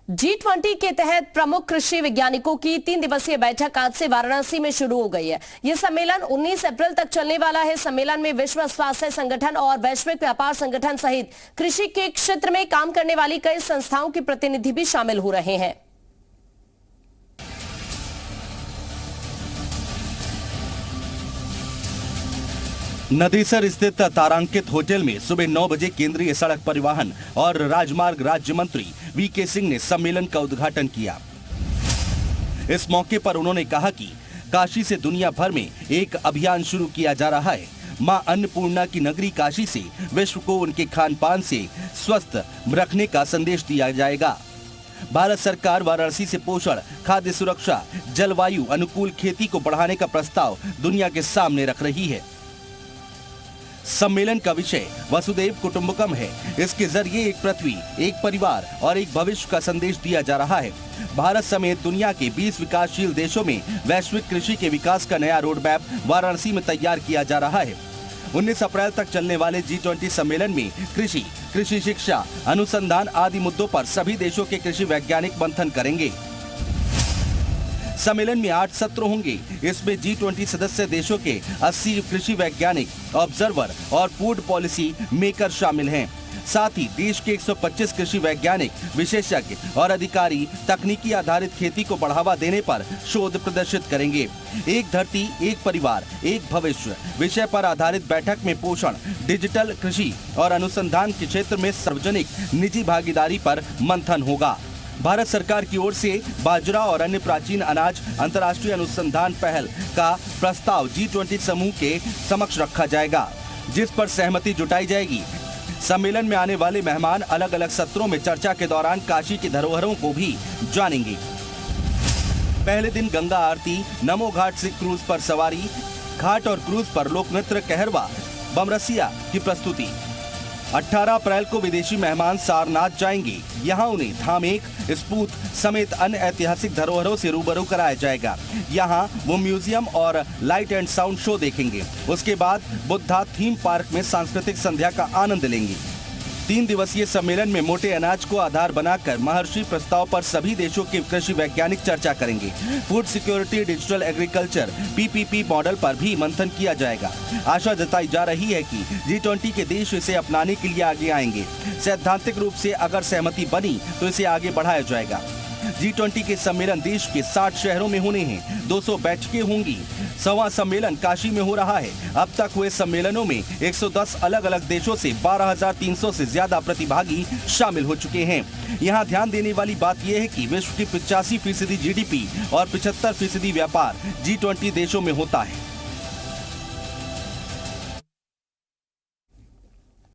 G20 के तहत प्रमुख कृषि वैज्ञानिकों की 3 दिवसीय बैठक आज से वाराणसी में शुरू हो गई है। यह सम्मेलन 19 अप्रैल तक चलने वाला है। सम्मेलन में विश्व स्वास्थ्य संगठन और वैश्विक व्यापार संगठन सहित कृषि के क्षेत्र में काम करने वाली कई संस्थाओं के प्रतिनिधि भी शामिल हो रहे हैं। नदेसर स्थित तारांकित होटल में सुबह 9 बजे केंद्रीय सड़क परिवहन और राजमार्ग राज्य मंत्री वीके सिंह ने सम्मेलन का उद्घाटन किया। इस मौके पर उन्होंने कहा कि काशी से दुनिया भर में एक अभियान शुरू किया जा रहा है। मां अन्नपूर्णा की नगरी काशी से विश्व को उनके खान पान से स्वस्थ रखने का संदेश दिया जाएगा। भारत सरकार वाराणसी से पोषण, खाद्य सुरक्षा, जलवायु अनुकूल खेती को बढ़ाने का प्रस्ताव दुनिया के सामने रख रही है। सम्मेलन का विषय वसुधैव कुटुंबकम है। इसके जरिए एक पृथ्वी, एक परिवार और एक भविष्य का संदेश दिया जा रहा है। भारत समेत दुनिया के 20 विकासशील देशों में वैश्विक कृषि के विकास का नया रोड मैप वाराणसी में तैयार किया जा रहा है। 19 अप्रैल तक चलने वाले G20 सम्मेलन में कृषि, कृषि शिक्षा, अनुसंधान आदि मुद्दों पर सभी देशों के कृषि वैज्ञानिक मंथन करेंगे। सम्मेलन में 8 सत्र होंगे। इसमें G20 सदस्य देशों के 80 कृषि वैज्ञानिक, ऑब्जर्वर और फूड पॉलिसी मेकर शामिल हैं। साथ ही देश के 125 कृषि वैज्ञानिक, विशेषज्ञ और अधिकारी तकनीकी आधारित खेती को बढ़ावा देने पर शोध प्रदर्शित करेंगे। एक धरती, एक परिवार, एक भविष्य विषय पर आधारित बैठक में पोषण, डिजिटल कृषि और अनुसंधान के क्षेत्र में सार्वजनिक निजी भागीदारी पर मंथन होगा। भारत सरकार की ओर से बाजरा और अन्य प्राचीन अनाज अंतर्राष्ट्रीय अनुसंधान पहल का प्रस्ताव G20 समूह के समक्ष रखा जाएगा, जिस पर सहमति जुटाई जाएगी। सम्मेलन में आने वाले मेहमान अलग अलग सत्रों में चर्चा के दौरान काशी की धरोहरों को भी जानेंगे। पहले दिन गंगा आरती, नमो घाट से क्रूज पर सवारी, घाट और क्रूज पर लोक नृत्य कहरवा, बमरसिया की प्रस्तुति। 18 अप्रैल को विदेशी मेहमान सारनाथ जाएंगे। यहाँ उन्हें धाम 1, स्पूत समेत अन्य ऐतिहासिक धरोहरों से रूबरू कराया जाएगा। यहाँ वो म्यूजियम और लाइट एंड साउंड शो देखेंगे। उसके बाद बुद्धा थीम पार्क में सांस्कृतिक संध्या का आनंद लेंगे। 3 दिवसीय सम्मेलन में मोटे अनाज को आधार बनाकर महर्षि प्रस्ताव पर सभी देशों के कृषि वैज्ञानिक चर्चा करेंगे। Food security, digital agriculture, PPP model पर भी मंथन किया जाएगा। आशा जताई जा रही है कि G20 के देश इसे अपनाने के लिए आगे आएंगे। सैद्धांतिक रूप से अगर सहमति बनी तो इसे आगे बढ़ाया जाएगा। G20 के सम्मेलन देश के 60 शहरों में होने हैं। 200 बैठकें होंगी। 100वां सम्मेलन काशी में हो रहा है। अब तक हुए सम्मेलनों में 110 अलग अलग देशों से 12,300 से ज्यादा प्रतिभागी शामिल हो चुके हैं। यहाँ ध्यान देने वाली बात यह है कि विश्व की 85% GDP और 75% व्यापार G20 देशों में होता है।